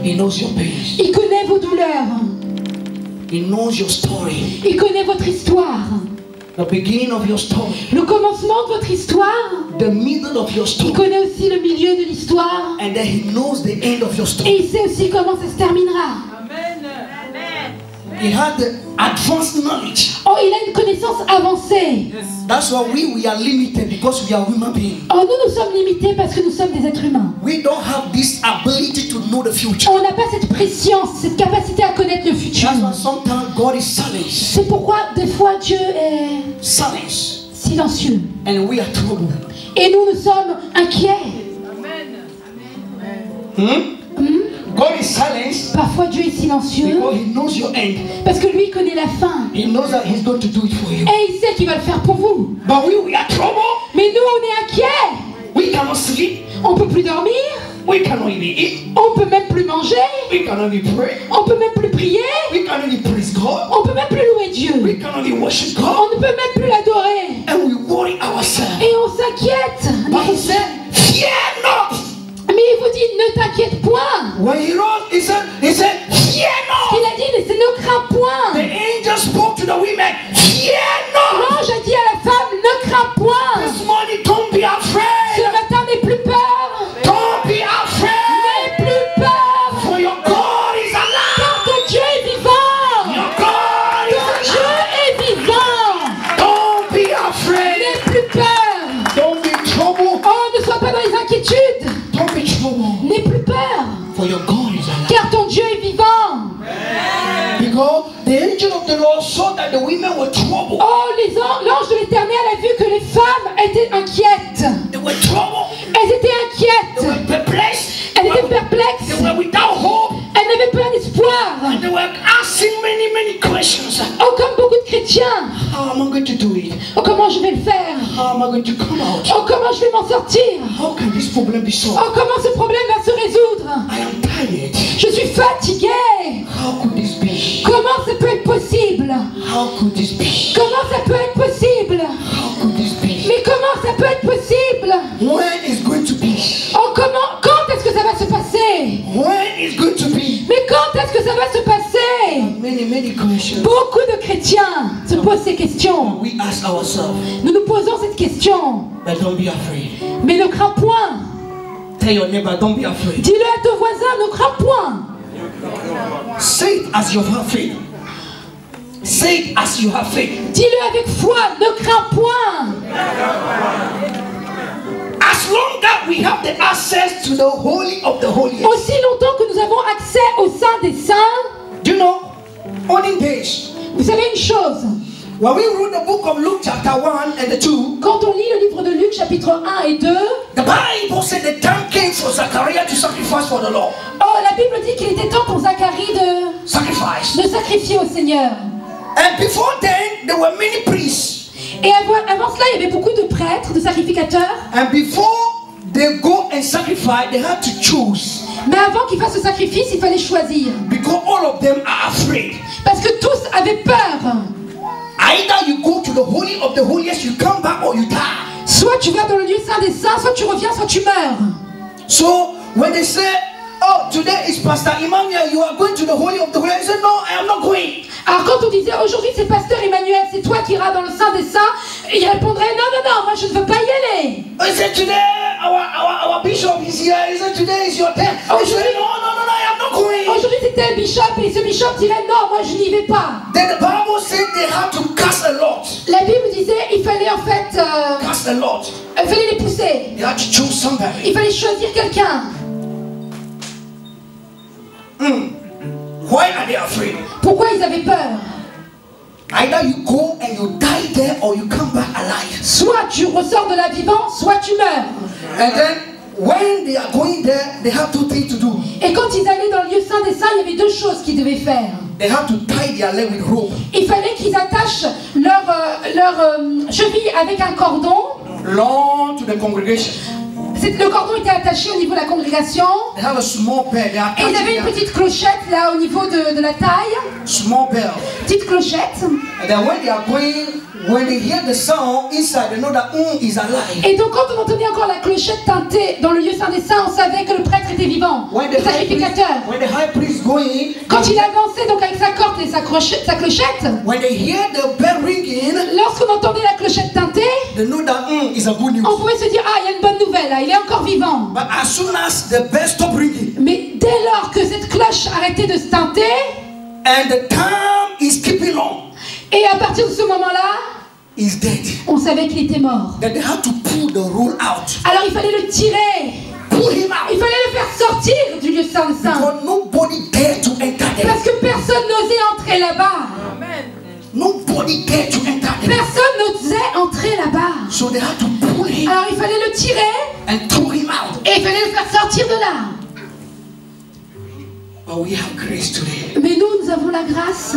He knows your pains. Il connaît vos douleurs. He knows your story. Il connaît votre histoire. The beginning of your story. Le commencement de votre histoire. The middle of your Il story. connaît aussi le milieu de l'histoire. And then he knows the end of your Et story. il sait aussi comment ça se terminera. He had the advanced knowledge. Oh, il a une connaissance avancée. That's why we are limited because we are human beings. Oh, nous sommes limités parce que nous sommes des êtres humains. We don't have this ability to know the future. On n'a pas cette préscience, cette capacité à connaître le futur. That's why sometimes God is silent. C'est pourquoi des fois Dieu est Silence. silencieux. And we are troubled. Et nous sommes inquiets. God is silent Parfois Dieu est silencieux because He knows your end. parce que lui connaît la fin. He knows that He's going to do it for you. Et il sait qu'il va le faire pour vous. But we are troubled. Mais nous, on est inquiets. We cannot sleep. On peut plus dormir. We cannot even eat. On peut même plus manger. We cannot even pray. On peut même plus prier. We cannot even praise God. On peut même plus louer Dieu. We cannot even worship God. On ne peut même plus l'adorer. And we worry ourselves. Et on s'inquiète. But He said, fear not. Mais il vous dit, ne t'inquiète point. When He wrote, He said, fear not. Il a dit, c'est ne crains The point. angel spoke to the women, fear not. L'ange a dit à la femme, ne crains point. This morning, don't be Ce afraid. matin, n'aie plus peur. Don't be afraid. N'aie plus peur. For your God is alive. Car ton Dieu est vivant. Your God is Ton Dieu alive. est vivant. Don't be afraid. N'aie plus peur. Don't be troubled. Oh, ne sois pas dans les inquiétudes. Don't be troubled. N'aie plus peur. For your God is alive. Car ton Dieu est vivant. Because the angel of the Lord saw that the women were troubled. Oh, l'ange de l'Éternel a vu que les femmes étaient inquiètes. They were troubled. Elles étaient They inquiètes. were perplexed. Elles étaient perplexes. They were without hope. Elles n'avaient pas d'espoir. And they were asking many questions. Oh, comme beaucoup de chrétiens. How am I going to do it? Oh, comment je vais le faire? How am I going to come out? Oh, comment je vais m'en sortir? How can this problem be solved? Oh, comment ce problème va se résoudre? I am tired. Je suis fatiguée. How could this be? Comment ça peut être possible? How could this be? Comment ça peut être possible? How could this be? Mais comment ça peut être possible? When is going to be? Oh, quand est-ce que ça va se passer? When is going to be? Mais quand est-ce que ça va se passer? Many questions. Beaucoup de chrétiens se posent ces questions. We ask ourselves, Nous nous posons cette question. but don't be afraid. Mais ne crains point. Tell your neighbor, don't be afraid. Dis-le à ton voisin, ne crains point. Say it as you have faith. Say it as you have faith. Dis-le avec foi, ne crains point. As long as we have the access to the holy of the holiest. Aussi longtemps que nous avons accès au sein des saints, Do you know, olden days, vous savez une chose, when we read the book of Luke chapter 1 and 2, quand on lit le livre de Luc chapitre 1 et 2, the Bible said the time came for Zachariah to sacrifice for the Lord. oh, la Bible dit qu'il était temps pour Zacharie de Sacrifice. sacrifier au Seigneur. And before then, there were many priests. Et avant cela, il y avait beaucoup de prêtres, de sacrificateurs. And before they go and sacrifice, they had to choose. Mais avant qu'ils fassent ce sacrifice, il fallait choisir. Because all of them are afraid. Parce que tous avaient peur. Either you go to the holy of the holiest, you come back, or you die. Soit tu vas dans le lieu saint des saints, soit tu reviens, soit tu meurs. So when they say, oh, today is Pastor Emmanuel, you are going to the holy of the holiest, I said, no, I am not going. Alors quand on disait aujourd'hui c'est pasteur Emmanuel, c'est toi qui iras dans le sein des saints, il répondrait non, moi je ne veux pas y aller. I said, today our bishop is here. He said, today is your turn. I said, no, I am not going. Aujourd'hui c'était le bishop et ce bishop dirait non, moi je n'y vais pas. Then the Bible said they had to cast a lot. La Bible disait il fallait en fait Cast a lot. il fallait les pousser. They had to choose somebody. Il fallait choisir quelqu'un. Why are they afraid? Pourquoi ils avaient peur? Either you go and you die there, or you come back alive. Soit tu ressors de là vivant, soit tu meurs. And then when they are going there, they have two things to do. Et quand ils allaient dans le lieu saint des saints, il y avait deux choses qu'ils devaient faire. They have to tie their leg with rope. Il fallait qu'ils attachent leur cheville avec un cordon. Long to the congregation. Le cordon était attaché au niveau de la congrégation. They have a small bell. They are Et ils avaient une petite clochette là au niveau de la taille. small bell. Petite clochette. And then when they are going, when they hear the sound inside, they know that is alive. Et donc quand on entendait encore la clochette teintée dans le lieu saint des saints, on savait que le prêtre était vivant. Le sacrificateur. When the high priest going, Quand il avançait donc avec sa corde et sa clochette, when they hear the bell ringing, lorsqu'on entendait la clochette teintée, they know that is a good news. on pouvait se dire ah il y a une bonne nouvelle là, il est encore vivant. But as soon as the bell stop ringing, Mais dès lors que cette cloche arrêtait de se teinter, and the time keeping long. Et à partir de ce moment-là, He's dead. on savait qu'il était mort. Then they had to pull the roll out. Alors il fallait le tirer. Pull him out. Il fallait le faire sortir du lieu saint. Because nobody dared to enter there. Parce que personne n'osait entrer là-bas. Nobody dared to enter there. Personne n'osait entrer là-bas. So they had to pull him Alors il fallait le tirer and throw him out. et il fallait le faire sortir de là. But we have grace today. Mais nous avons la grâce.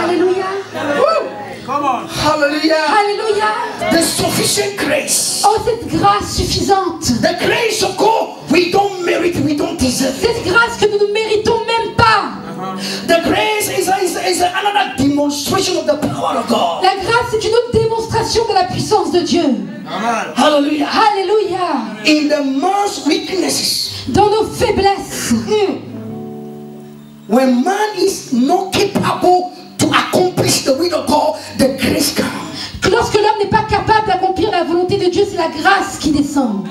Alléluia. Come on. Hallelujah. Alléluia. The sufficient grace. Oh, cette grâce suffisante. The grace of God we don't merit, we don't deserve it. Cette grâce que nous ne méritons même pas. The grace is another demonstration of the power of God. La grâce est une autre démonstration de la puissance de Dieu. Hallelujah. Alléluia. In the man's weaknesses, Dans nos faiblesses, when man is not capable to accomplish the will of God, the grace comes. lorsque l'homme n'est pas capable d'accomplir la volonté de Dieu, c'est la grâce qui descend.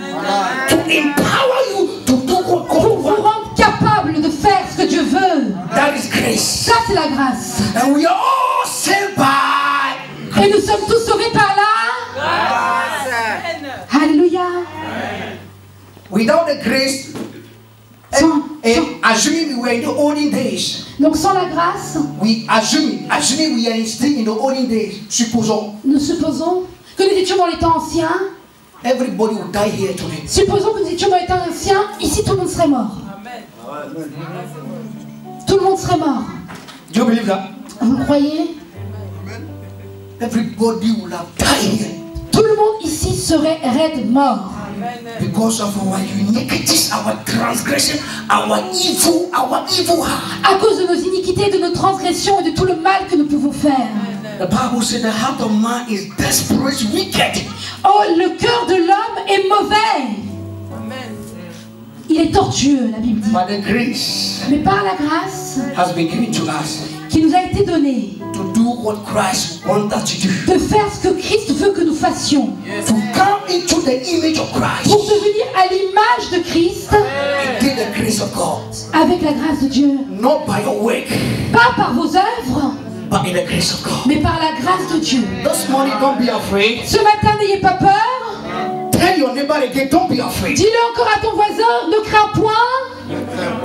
To empower you to do what Pour God vous wants. rendre capable de faire ce que Dieu veut. That is grace. Ça, c'est la grâce. And we are all saved by. Et nous sommes tous sauvés par là. Alléluia. Without the grace, and assuming we were in the olden days, Donc sans la grâce, assuming we are still in the olden days, supposons nous supposons que nous étions dans les temps anciens. everybody would die here today. Supposons que nous étions dans les temps anciens. Ici, tout le monde serait mort. Tout le monde serait mort. Do you believe that? Vous le croyez? Everybody would have died here Tout le monde ici serait raide mort. because of our iniquities, our transgression, our evil heart. À cause de nos iniquités, de nos transgressions et de tout le mal que nous pouvons faire. The Bible said the heart of man is desperate, wicked. Oh, le cœur de l'homme est mauvais. Il est tortueux, la Bible dit. But the grace Mais par la grâce has been given to us qui nous a été donnée to do what Christ wants us to do. de faire ce que Christ veut que nous fassions. To come into the image of Christ. Pour devenir à l'image de Christ It is the grace of God. avec la grâce de Dieu. Not by your work, Pas par vos œuvres, but in the grace of God. mais par la grâce de Dieu. This morning, don't be afraid. Ce matin, n'ayez pas peur. Tell your neighbor again, don't be afraid. Dis-le encore à ton voisin, ne crains point.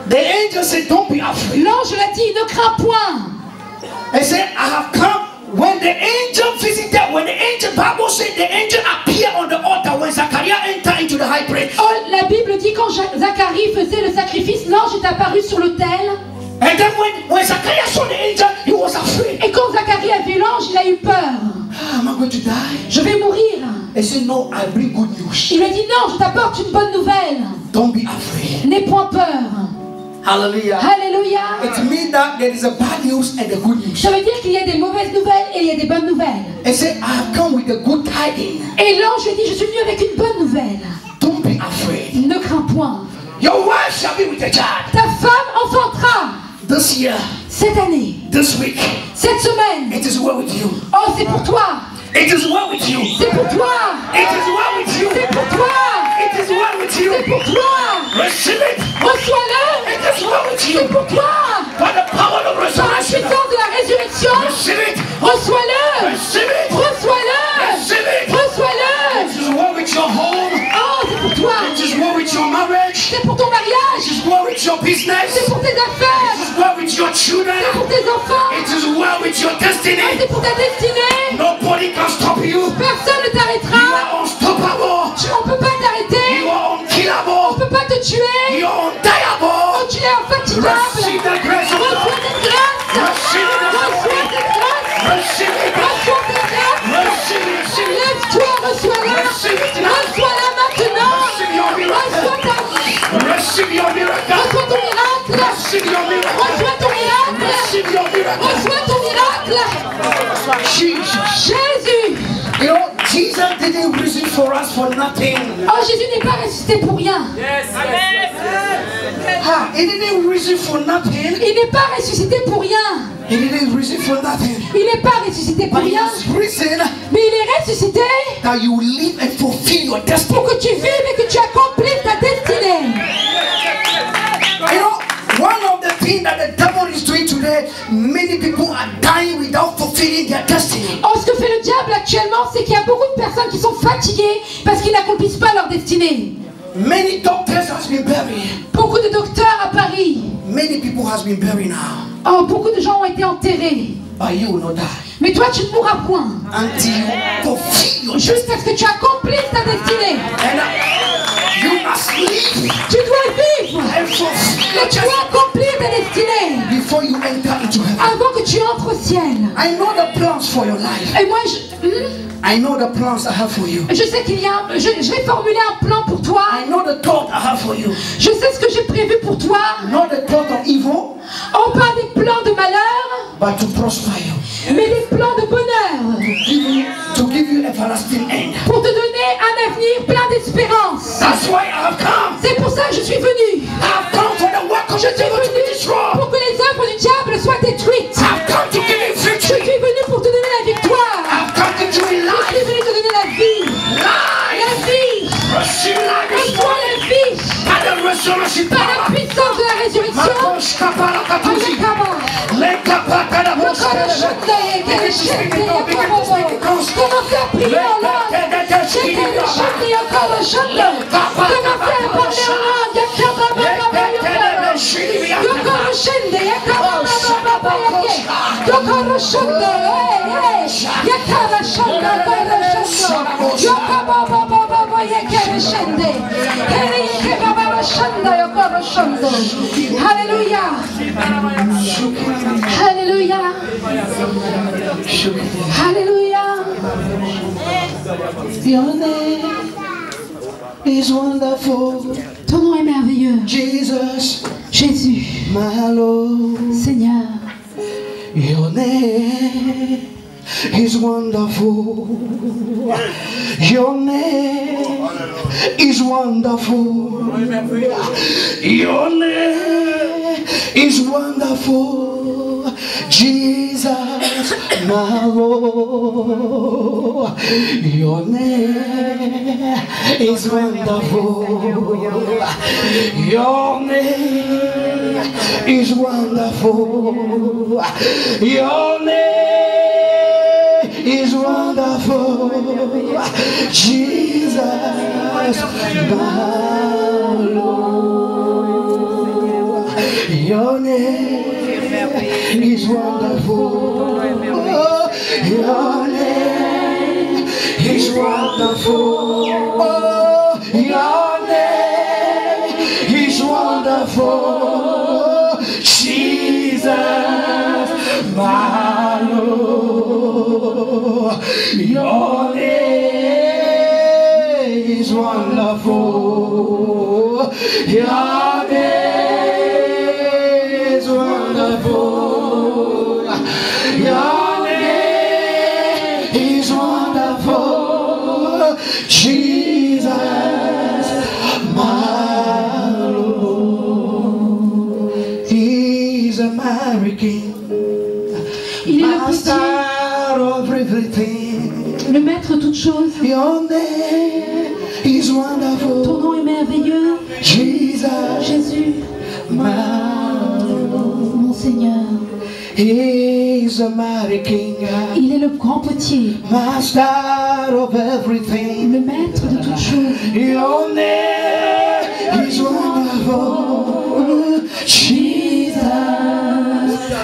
The angel said, don't be afraid. L'ange l'a dit, ne crains point. He said, I have come. When the angel visited, Bible said the angel appeared on the altar when Zachariah entered into the high place. Oh, la Bible dit quand Zacharie faisait le sacrifice, l'ange est apparu sur l'autel. And then when Zachariah saw the angel, he was afraid. Et quand Zacharie a vu l'ange, il a eu peur. Am I going to die? Je vais mourir. He said, no, I bring good news. Il lui a dit non, je t'apporte une bonne nouvelle. Don't be afraid. N'aie point peur. Hallelujah. Alléluia. It means that there is a bad news and a good news. Ça veut dire qu'il y a des mauvaises nouvelles et il y a des bonnes nouvelles. He said, I have come with the good tidings. Et l'ange lui dit, je suis venu avec une bonne nouvelle. Don't be afraid. Ne crains point. Your wife shall be with a child. Ta femme enfantera This year, cette année, this week, cette semaine. it is well with you. Oh, c'est pour toi. It is well with you. C'est pour toi. It is well with you. C'est pour toi. It is well with you. C'est pour toi. Receive it. Reçois-le. It is well with you. C'est pour toi. By the power of Par la resurrection. puissance de la résurrection. Receive it. Reçois-le. Receive it. Reçois-le. Receive it. Reçois-le. It is well with your home. Oh, c'est pour toi. It is well with your marriage. C'est pour ton mariage. It is well with your business. C'est pour tes affaires. It is well with your children. C'est pour tes enfants. It is well with your destiny. C'est pour ta destinée. Nobody can stop you. Personne ne You t'arrêtera. are unstoppable. On ne peut pas t'arrêter. You are On unkillable. ne peut pas te tuer. You are Oh, undiable. tu es infatigable. Receive the grace of Reçois God. cette grâce. Receive it. Reçois cette grâce. Receive it. Reçois cette grâce. Receive it. Receive it. Lève-toi, reçois-la. Reçois-la maintenant. Receive your miracle. Reçois ta vie. Receive your miracle. Reçois ton miracle. Receive your miracle. Reçois ton miracle. Receive your miracle. Reçois ton miracle. Jesus. Jésus. You know, Jesus didn't reason for us for nothing. Oh, Jésus n'est pas ressuscité pour rien. He didn't reason for nothing. Il n'est pas ressuscité pour rien. He didn't reason for nothing. Il n'est pas ressuscité pour But rien. He's reason Mais il est ressuscité that you live and fulfill your destiny. pour que tu vives et que tu accomplisses ta destinée. You know, one of the things that the devil is doing today, many people are dying without fulfilling their destiny. Oh, ce que fait le diable actuellement, c'est qu'il y a beaucoup de personnes qui sont fatiguées parce qu'ils n'accomplissent pas leur destinée. Many doctors has been buried. Beaucoup de docteurs à Paris. Many people has been buried now. Oh, beaucoup de gens ont été enterrés. But you will not die. Mais toi, tu ne mourras point. Until you fulfill your destiny. Jusqu'à ce que tu accomplisses ta destinée. And you must live. Tu dois vivre. And fulfill your Et tu dois accomplir ta destinée. before you enter into heaven. Avant que tu entres au ciel. I know the plans for your life. Et moi, I know the plans I have for you. je sais qu'il y a, je vais formuler un plan pour toi. I know the thought I have for you. Je sais ce que j'ai prévu pour toi. Not the thought of evil, On parle des plans de malheur, but to prosper you. mais des plans de bonheur. To give you everlasting end. Pour te donner un avenir plein d'espérance. That's why I have come. C'est pour ça que je suis venu. I have come for the work of Je the suis devil to be venu destroyed. pour que les œuvres du diable soient détruites. I have come to give you Je victory. suis venu pour te donner la I victoire. have come to give you Je life. suis venu te donner la vie. Life. La vie. Receive life this Reçois morning. la vie. By the resurrection Par la power. puissance de la résurrection. Makosh kapala katusi. Leka pakada boskele. Commencez à prier en langue. Commencez à parler en Alléluia. Alléluia. Alléluia. Your name is wonderful. Ton nom est merveilleux. Jesus, Jésus, my Lord. Seigneur. Your name is wonderful. Your name is wonderful. Your name is wonderful. Jesus, my Lord. Your name is wonderful. Your name is wonderful. Your name is wonderful. Jesus, my Lord. Your name is wonderful. Your name is wonderful. Your name is wonderful. Jesus, my Lord. Your name is wonderful. Your name is wonderful. Your name is wonderful. Jesus, my Lord. He's a mighty King. Il est le Master petit, of everything. le maître de toutes choses. Your name is Ton wonderful. nom est merveilleux. Jesus, Jésus, my mon Seigneur. He is a mighty King. Il est le grand potier, Master of everything. le maître de toutes choses. Your name is wonderful. Jesus,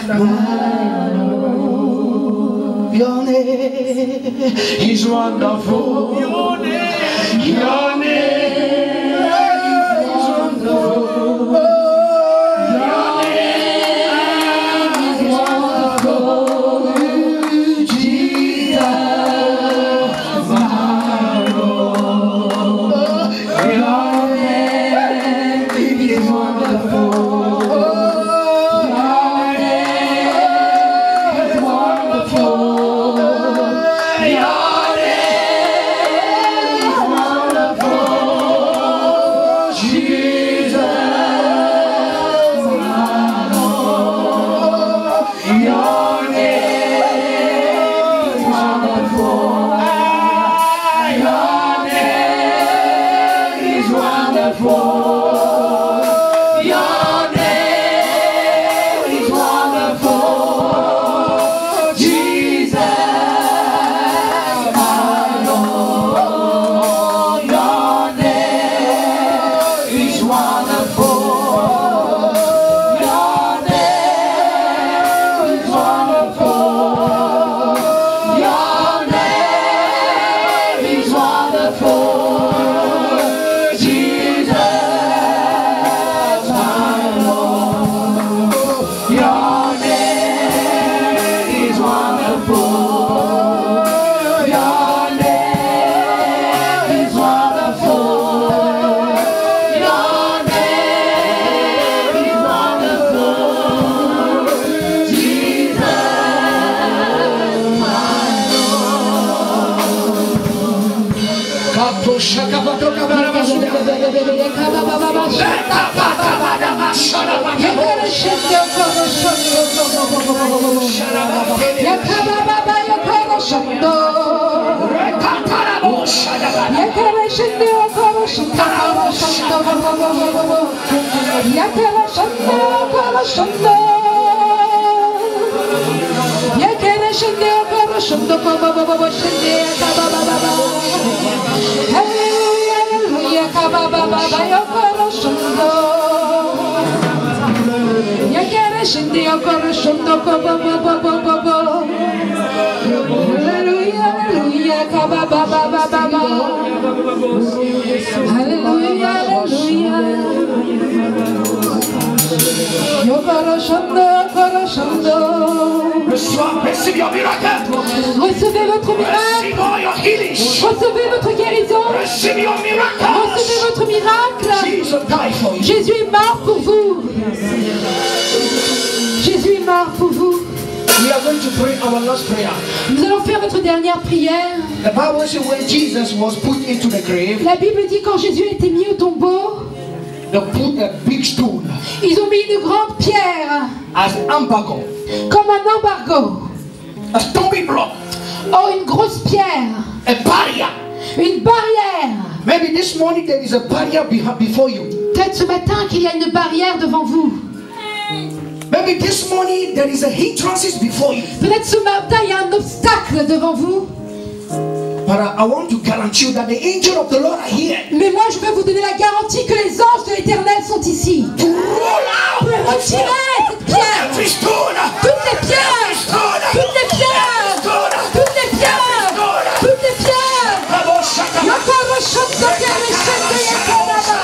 my Lord. Your name is wonderful. Your name is wonderful. Your name is wonderful. Jesus, my Lord. Your name is wonderful. Your name is wonderful. Recevez votre miracle. Recevez votre guérison. Recevez votre miracle. Jésus est mort pour vous. Jésus est mort pour vous. We are going to pray our last prayer. Nous allons faire notre dernière prière. The Bible says when Jesus was put into the grave, La Bible dit quand Jésus a été mis au tombeau, they put a big stone ils ont mis une grande pierre as embargo, comme un embargo. a stony block, Oh, une grosse pierre, a barrier. une barrière. Maybe this morning there is a barrier before you. Peut-être ce matin qu'il y a une barrière devant vous. Maybe this morning there is a hindrance before you. Peut-être ce matin il y a un obstacle devant vous. But I want to guarantee you that the angel of the Lord are here Mais moi je peux vous donner la garantie que les anges de l'Éternel sont ici to roll out pour retirer cette pierre. every stone, Toutes les pierres, toutes les pierres, toutes les pierres, toutes les pierres. Yokoro shondo kereshende yakaraba.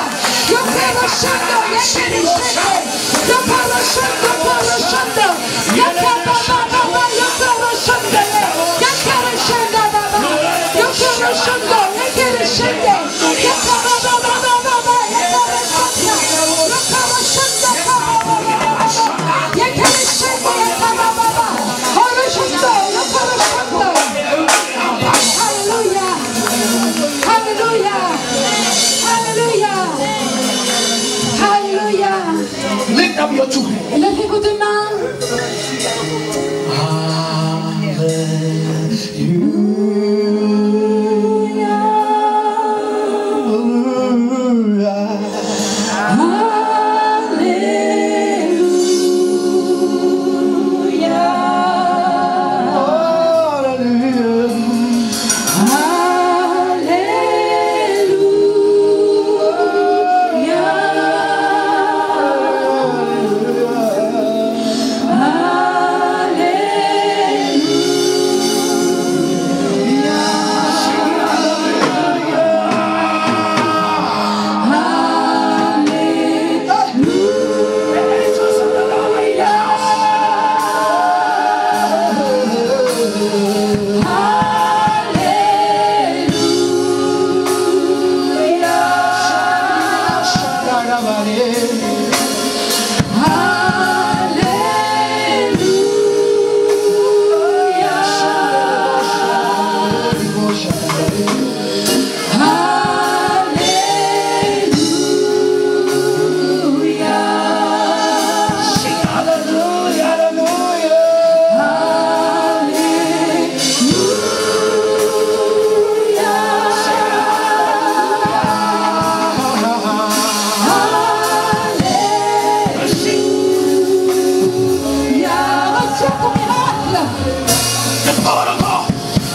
Yokoro shondo yakareshende. Yokoro shondo koro shondo. Yakababa baba yokoro shondo. Yakareshende baba. Yokoro shondo yakareshende. Yakababa baba baba yakareshende. Yokoro shondo baba baba. Yakareshende yakababa baba. Koro shondo yokoro shondo. Hallelujah. Hallelujah. Hallelujah. Hallelujah. lift up your two hands. Levez vos deux mains.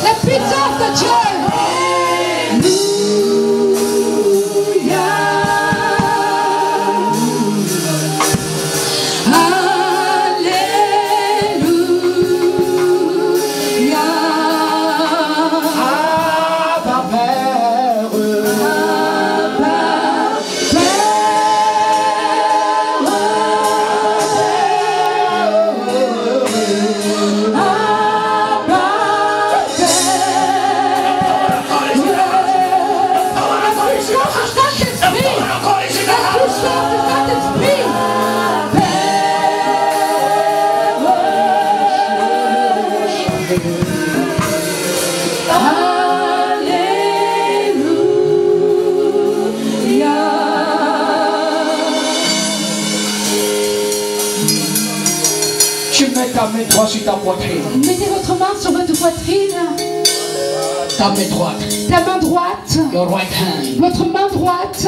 La puissance de Dieu. Tu mets ta main droite sur ta poitrine. Mettez votre main sur votre poitrine. Ta main droite. Ta main droite. Your right hand. Votre main droite.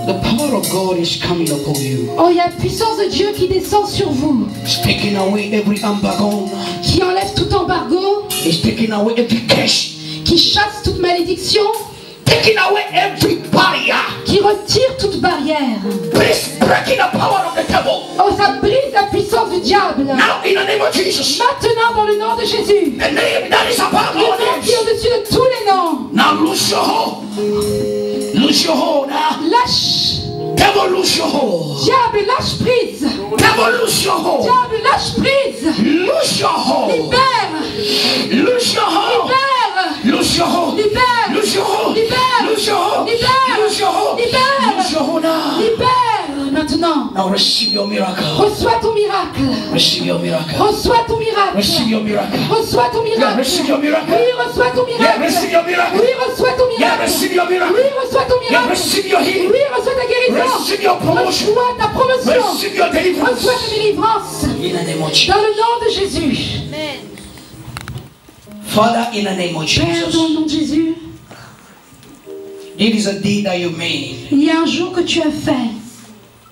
The power of God is coming upon you. Oh, il y a la puissance de Dieu qui descend sur vous. It's taking away every embargo. Qui enlève tout embargo. It's taking away every curse. Qui chasse toute malédiction. Taking away every barrier. Qui retire toute barrière. Breaking the power of the devil. Oh, ça brise la puissance du diable. Now in the name of Jesus. Maintenant dans le nom de Jésus. The name that is above Le all nom qui est names. au-dessus de tous les noms. Now lose your hold. Lose your hold now. Lâche. Devil, lose your hold. Diable, lâche prise. Devil, lose your hold. Diable, lâche prise. Lose your hold. Libère. Lose your hold. Libère. Lose your hold. Libère. Lose your hold. Libère. Lose your hold. Libère. Lose your hold. Libère. Lose your hold now. Libère. Maintenant. Now receive your miracle. Reçois ton miracle. Receive your miracle. Reçois ton miracle. Receive your miracle. Reçois ton Yeah, miracle. receive your miracle. Oui, reçois ton Yeah, miracle. receive your miracle. Oui, reçois ton Yeah, miracle. receive your miracle. Oui, reçois ton Yeah, miracle. receive your healing. Oui, reçois ta guérison. Receive your promotion. Reçois ta promotion. Receive your deliverance. Reçois ta délivrance. In the name of Jesus. Dans le nom de Jésus. Father, in the name of Père, dans Jesus. le nom de Jésus. It is a day that you made. Il y a un jour que tu as fait.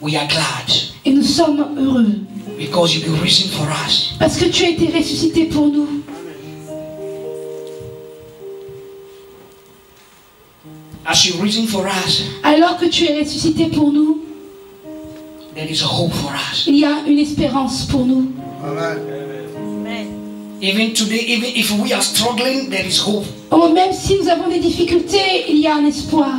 We are glad Et nous sommes heureux. because you've been risen for us. Parce que tu as été ressuscité pour nous. As you've risen for us, Alors que tu es ressuscité pour nous, there is a hope for us. il y a une espérance pour nous. Even today, even if we are struggling, there is hope. Oh, même si nous avons des difficultés, il y a un espoir.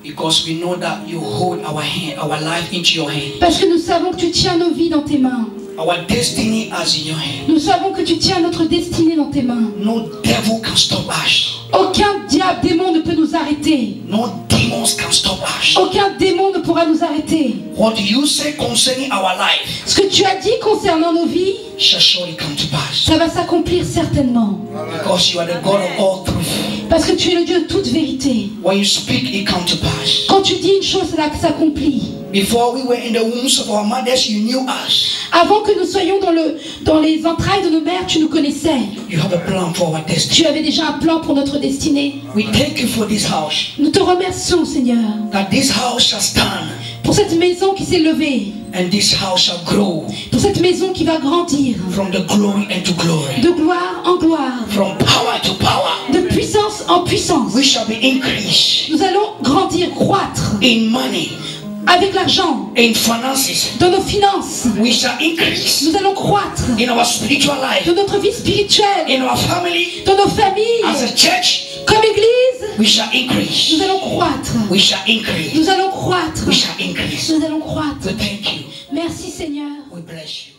Because we know that you hold our hand, our life into your hand. Parce que nous savons que tu tiens nos vies dans tes mains. Our destiny is in your hand. Nous savons que tu tiens notre destinée dans tes mains. No devil can stop us. Aucun diable, démon ne peut nous arrêter. No demons can stop us. Aucun démon ne pourra nous arrêter. What you say concerning our life Ce que tu as dit concernant nos vies, shall surely come to pass. ça va s'accomplir certainement. Because you are the God of all truth. Parce que tu es le Dieu de toute vérité. When you speak, it comes to pass. Quand tu dis une chose, c'est là que ça s'accomplit. Before we were in the wombs of our mothers, you knew us. Avant que nous soyons dans les entrailles de nos mères, tu nous connaissais. You have a plan for our destiny. Tu avais déjà un plan pour notre destinée. We thank you for this house. Nous te remercions, Seigneur, That this house shall stand. pour cette maison qui s'est levée, And this house shall grow pour cette maison qui va grandir, from the glory into glory. de gloire en gloire, From power to power. de puissance en puissance. We shall be increased Nous allons grandir, croître in money, avec l'argent, in finances. dans nos finances. We shall increase Nous allons croître in our spiritual life, dans notre vie spirituelle, in our family, dans nos familles, as a church. comme église. We shall increase. Nous allons croître. We shall increase. Nous allons croître. We shall increase. Nous allons croître. We thank you. Merci, Seigneur. We bless you.